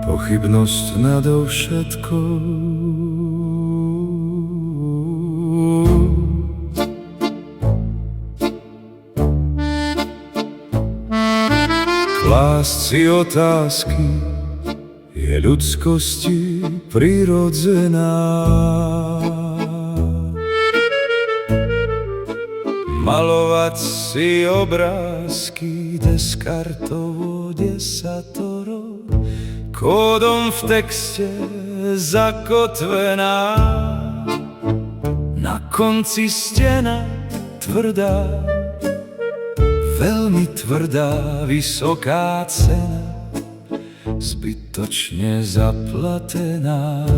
Pochybnosť nadovšetko. Klásť si otázky je ľudskosti prirodzená. Malovať si obrázky Descartovo desatoro, kódom v texte zakotvená. Na konci stena tvrdá, veľmi tvrdá, vysoká cena, zbytočne zaplatená.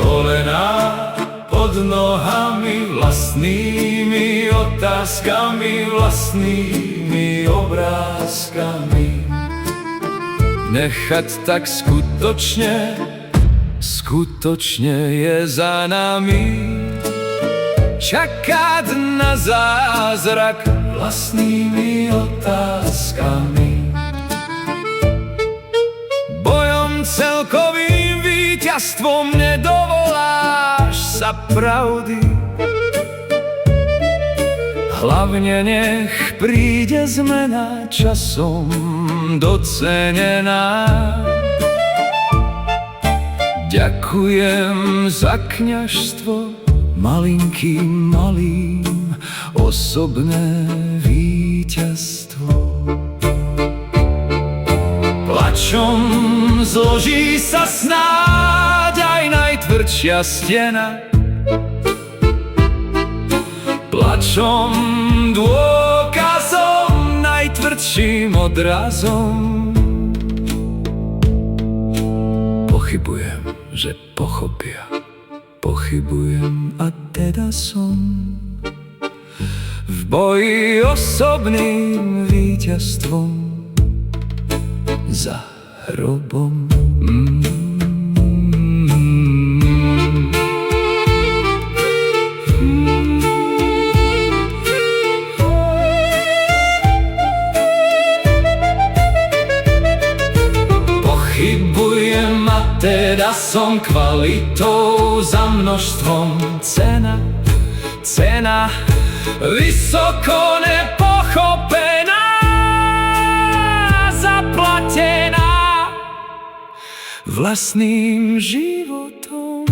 Kolená pod nohami, vlastnými otázkami, vlastnými obrázkami. Nechať tak skutočne, skutočne je za nami. Čakať na zázrak vlastnými otázkami. Bojom celkovým víťazstvom nedovoláš sa pravdy. Hlavne nech príde zmena časom docenená. Ďakujem za kňažstvo malinkým malým, osobné víťazstvo. Plačom zloží sa snáď aj najtvrdšia stena. Plačom dôkazom, najtvrdším odrazom. Pochybujem, že pochopia. Pochybujem a teda som v boji osobným víťazstvom za hrobom. Pochybujem a teda som kvalitou za množstvom. Cena vysoko nepochopená, zaplatená vlastným životom.